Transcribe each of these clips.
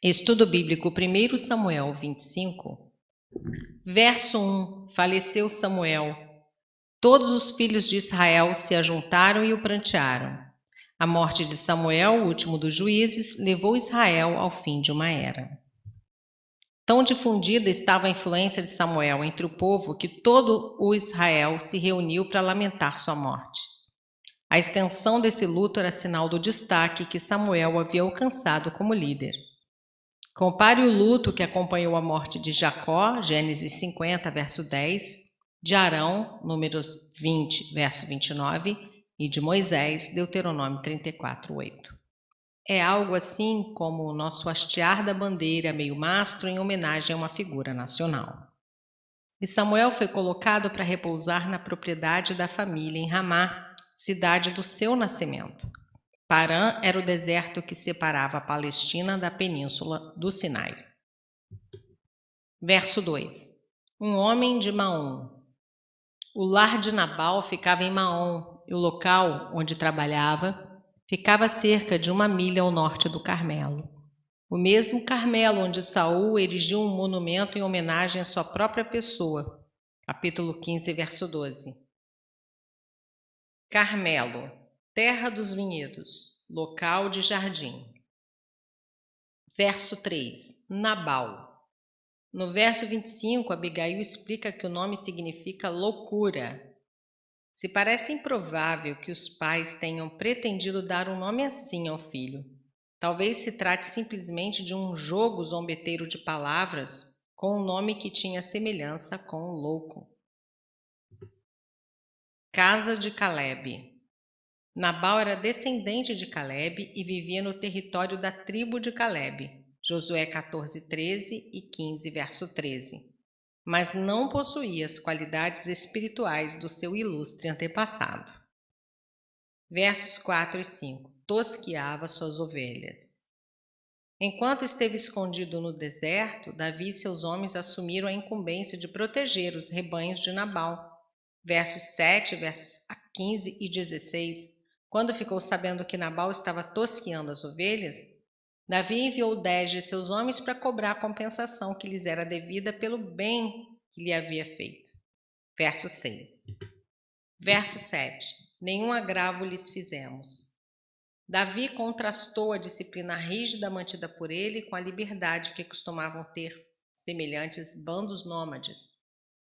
Estudo bíblico 1 Samuel 25, verso 1. Faleceu Samuel. Todos os filhos de Israel se ajuntaram e o prantearam. A morte de Samuel, o último dos juízes, levou Israel ao fim de uma era. Tão difundida estava a influência de Samuel entre o povo que todo o Israel se reuniu para lamentar sua morte. A extensão desse luto era sinal do destaque que Samuel havia alcançado como líder. Compare o luto que acompanhou a morte de Jacó, Gênesis 50, verso 10, de Arão, Números 20, verso 29, e de Moisés, Deuteronômio 34, 8. É algo assim como o nosso hastear da bandeira meio mastro em homenagem a uma figura nacional. E Samuel foi colocado para repousar na propriedade da família em Ramá, cidade do seu nascimento. Parã era o deserto que separava a Palestina da península do Sinai. Verso 2. Um homem de Maom. O lar de Nabal ficava em Maom, e o local onde trabalhava ficava a cerca de 1 milha ao norte do Carmelo. O mesmo Carmelo onde Saul erigiu um monumento em homenagem à sua própria pessoa. Capítulo 15, verso 12. Carmelo, terra dos vinhedos, local de jardim. Verso 3. Nabal. No verso 25, Abigail explica que o nome significa loucura. Se parece improvável que os pais tenham pretendido dar um nome assim ao filho. Talvez se trate simplesmente de um jogo zombeteiro de palavras com um nome que tinha semelhança com louco. Casa de Caleb. Nabal era descendente de Caleb e vivia no território da tribo de Caleb. Josué 14, 13 e 15, verso 13. Mas não possuía as qualidades espirituais do seu ilustre antepassado. Versos 4 e 5. Tosqueava suas ovelhas. Enquanto esteve escondido no deserto, Davi e seus homens assumiram a incumbência de proteger os rebanhos de Nabal. Versos 7, versos 15 e 16. Quando ficou sabendo que Nabal estava tosqueando as ovelhas, Davi enviou 10 de seus homens para cobrar a compensação que lhes era devida pelo bem que lhe havia feito. Verso 6. Verso 7. Nenhum agravo lhes fizemos. Davi contrastou a disciplina rígida mantida por ele com a liberdade que costumavam ter semelhantes bandos nômades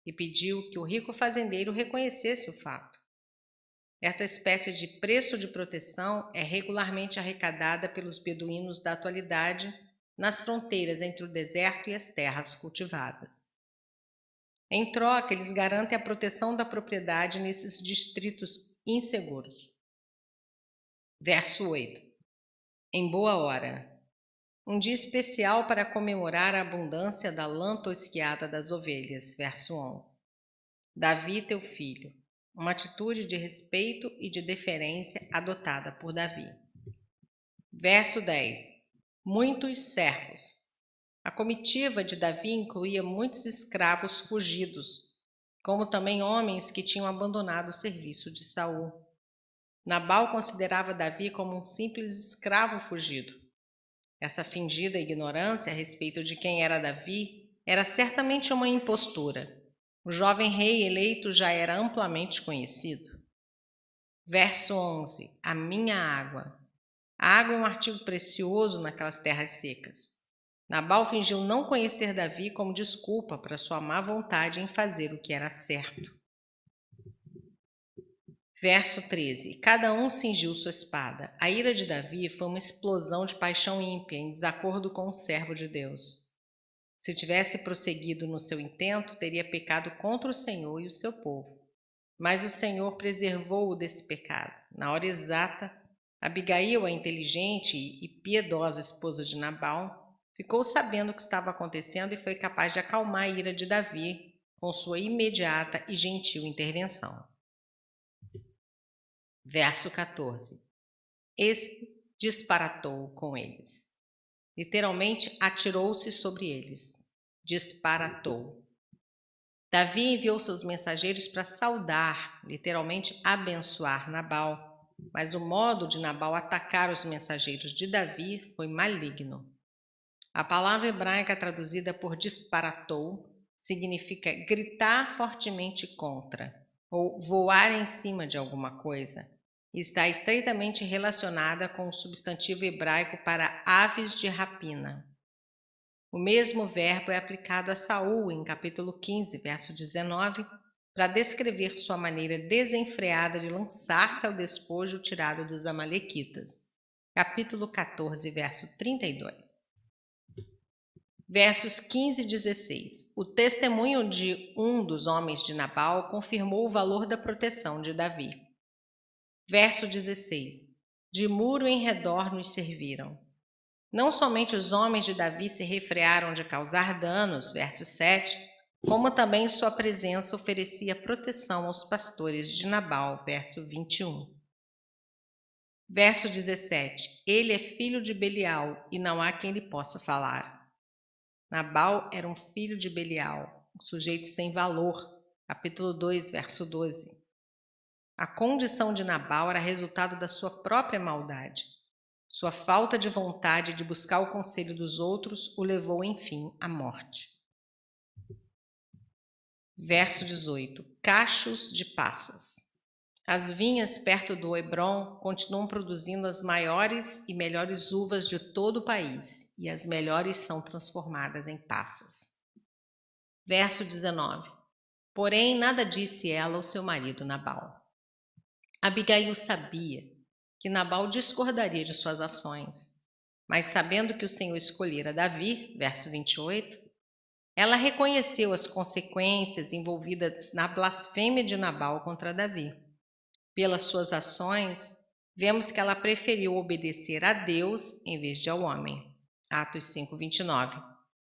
e pediu que o rico fazendeiro reconhecesse o fato. Essa espécie de preço de proteção é regularmente arrecadada pelos beduínos da atualidade nas fronteiras entre o deserto e as terras cultivadas. Em troca, eles garantem a proteção da propriedade nesses distritos inseguros. Verso 8. Em boa hora. Um dia especial para comemorar a abundância da lã tosquiada das ovelhas. Verso 11. Davi, teu filho. Uma atitude de respeito e de deferência adotada por Davi. Verso 10. Muitos servos. A comitiva de Davi incluía muitos escravos fugidos, como também homens que tinham abandonado o serviço de Saul. Nabal considerava Davi como um simples escravo fugido. Essa fingida ignorância a respeito de quem era Davi era certamente uma impostura. O jovem rei eleito já era amplamente conhecido. Verso 11. A minha água. A água é um artigo precioso naquelas terras secas. Nabal fingiu não conhecer Davi como desculpa para sua má vontade em fazer o que era certo. Verso 13. Cada um cingiu sua espada. A ira de Davi foi uma explosão de paixão ímpia em desacordo com o servo de Deus. Se tivesse prosseguido no seu intento, teria pecado contra o Senhor e o seu povo. Mas o Senhor preservou-o desse pecado. Na hora exata, Abigail, a inteligente e piedosa esposa de Nabal, ficou sabendo o que estava acontecendo e foi capaz de acalmar a ira de Davi com sua imediata e gentil intervenção. Verso 14. Este disparatou com eles. Literalmente, atirou-se sobre eles. Disparatou. Davi enviou seus mensageiros para saudar, literalmente abençoar Nabal, mas o modo de Nabal atacar os mensageiros de Davi foi maligno. A palavra hebraica traduzida por disparatou significa gritar fortemente contra ou voar em cima de alguma coisa. Está estreitamente relacionada com o substantivo hebraico para aves de rapina. O mesmo verbo é aplicado a Saul em capítulo 15, verso 19, para descrever sua maneira desenfreada de lançar-se ao despojo tirado dos amalequitas. Capítulo 14, verso 32. Versos 15 e 16. O testemunho de um dos homens de Nabal confirmou o valor da proteção de Davi. Verso 16. De muro em redor nos serviram. Não somente os homens de Davi se refrearam de causar danos, verso 7, como também sua presença oferecia proteção aos pastores de Nabal, verso 21. Verso 17. Ele é filho de Belial e não há quem lhe possa falar. Nabal era um filho de Belial, um sujeito sem valor. Capítulo 2, verso 12. A condição de Nabal era resultado da sua própria maldade. Sua falta de vontade de buscar o conselho dos outros o levou, enfim, à morte. Verso 18. Cachos de passas. As vinhas perto do Hebrom continuam produzindo as maiores e melhores uvas de todo o país, e as melhores são transformadas em passas. Verso 19. Porém, nada disse ela ao seu marido Nabal. Abigail sabia que Nabal discordaria de suas ações, mas sabendo que o Senhor escolhera Davi, verso 28, ela reconheceu as consequências envolvidas na blasfêmia de Nabal contra Davi. Pelas suas ações, vemos que ela preferiu obedecer a Deus em vez de ao homem. Atos 5:29.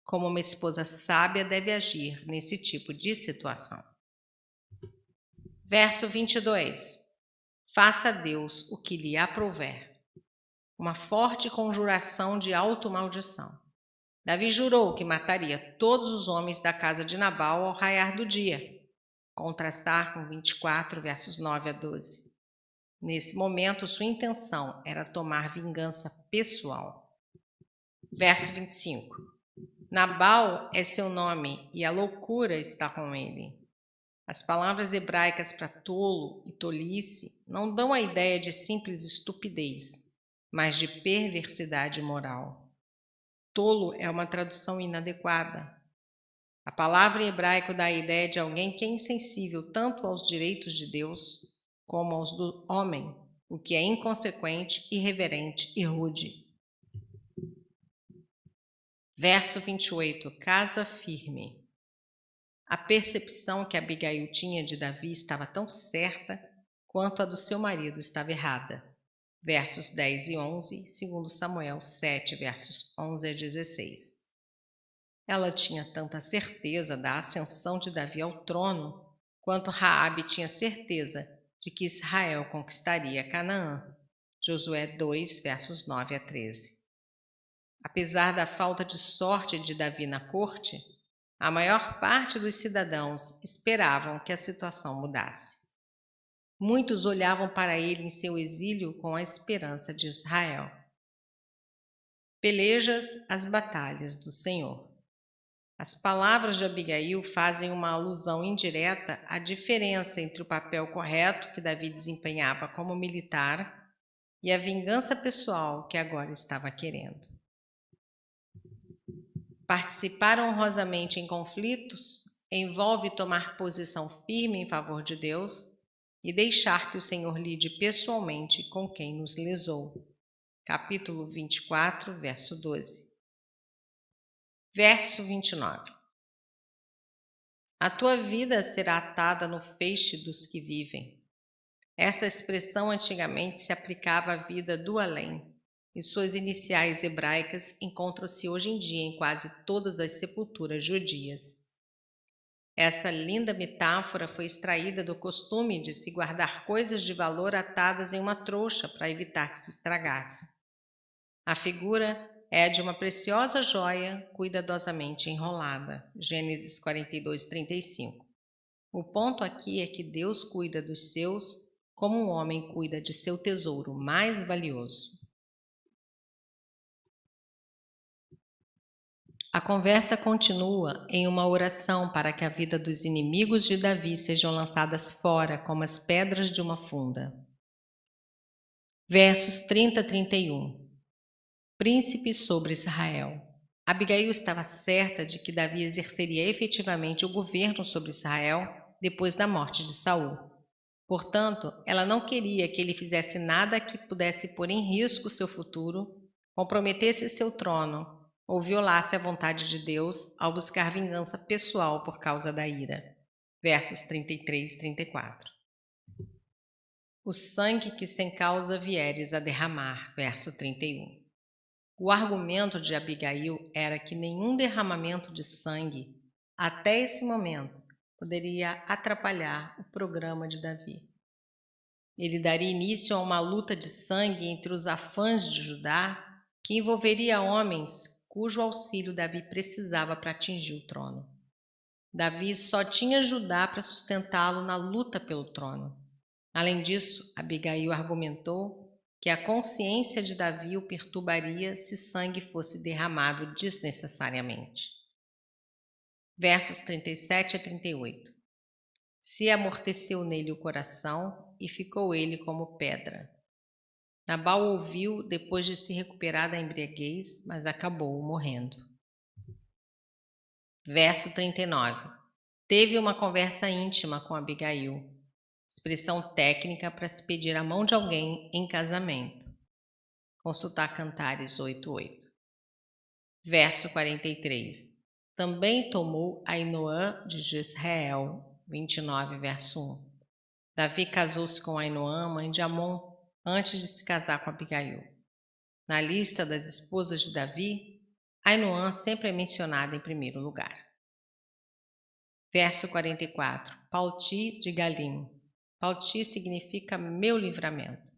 Como uma esposa sábia deve agir nesse tipo de situação. Verso 22. Faça a Deus o que lhe aprouver. Uma forte conjuração de automaldição. Davi jurou que mataria todos os homens da casa de Nabal ao raiar do dia. Contrastar com 24, versos 9 a 12. Nesse momento, sua intenção era tomar vingança pessoal. Verso 25. Nabal é seu nome e a loucura está com ele. As palavras hebraicas para tolo e tolice não dão a ideia de simples estupidez, mas de perversidade moral. Tolo é uma tradução inadequada. A palavra em hebraico dá a ideia de alguém que é insensível tanto aos direitos de Deus como aos do homem, o que é inconsequente, irreverente e rude. Verso 28. Casa firme. A percepção que Abigail tinha de Davi estava tão certa quanto a do seu marido estava errada. Versos 10 e 11, segundo Samuel 7, versos 11 a 16. Ela tinha tanta certeza da ascensão de Davi ao trono, quanto Raabe tinha certeza de que Israel conquistaria Canaã. Josué 2, versos 9 a 13. Apesar da falta de sorte de Davi na corte, a maior parte dos cidadãos esperavam que a situação mudasse. Muitos olhavam para ele em seu exílio com a esperança de Israel. Pelejas as batalhas do Senhor. As palavras de Abigail fazem uma alusão indireta à diferença entre o papel correto que Davi desempenhava como militar e a vingança pessoal que agora estava querendo. Participar honrosamente em conflitos envolve tomar posição firme em favor de Deus e deixar que o Senhor lide pessoalmente com quem nos lesou. Capítulo 24, verso 12. Verso 29. A tua vida será atada no feixe dos que vivem. Esta expressão antigamente se aplicava à vida do além, e suas iniciais hebraicas encontram-se hoje em dia em quase todas as sepulturas judias. Essa linda metáfora foi extraída do costume de se guardar coisas de valor atadas em uma trouxa para evitar que se estragasse. A figura é a de uma preciosa joia cuidadosamente enrolada. Gênesis 42, 35. O ponto aqui é que Deus cuida dos seus como um homem cuida de seu tesouro mais valioso. A conversa continua em uma oração para que a vida dos inimigos de Davi sejam lançadas fora como as pedras de uma funda. Versos 30 a 31. Príncipe sobre Israel. Abigail estava certa de que Davi exerceria efetivamente o governo sobre Israel depois da morte de Saul. Portanto, ela não queria que ele fizesse nada que pudesse pôr em risco seu futuro, comprometesse seu trono ou violasse a vontade de Deus ao buscar vingança pessoal por causa da ira. Versos 33 e 34. O sangue que sem causa vieres a derramar. Verso 31. O argumento de Abigail era que nenhum derramamento de sangue, até esse momento, poderia atrapalhar o programa de Davi. Ele daria início a uma luta de sangue entre os afãs de Judá, que envolveria homens cujo auxílio Davi precisava para atingir o trono. Davi só tinha Judá para sustentá-lo na luta pelo trono. Além disso, Abigail argumentou que a consciência de Davi o perturbaria se sangue fosse derramado desnecessariamente. Versos 37 a 38. Se amorteceu nele o coração e ficou ele como pedra. Nabal ouviu depois de se recuperar da embriaguez, mas acabou morrendo. Verso 39. Teve uma conversa íntima com Abigail, expressão técnica para se pedir a mão de alguém em casamento. Consultar Cantares 8:8. Verso 43. Também tomou Ainoã de Jezreel, 29, verso 1. Davi casou-se com Ainoã, mãe de Amon, antes de se casar com Abigail. Na lista das esposas de Davi, Ainoã sempre é mencionada em primeiro lugar. Verso 44. Palti de Galim. Palti significa meu livramento.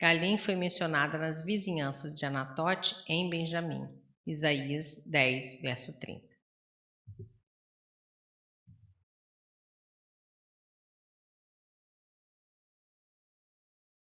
Galim foi mencionada nas vizinhanças de Anatote, em Benjamim. Isaías 10, verso 30.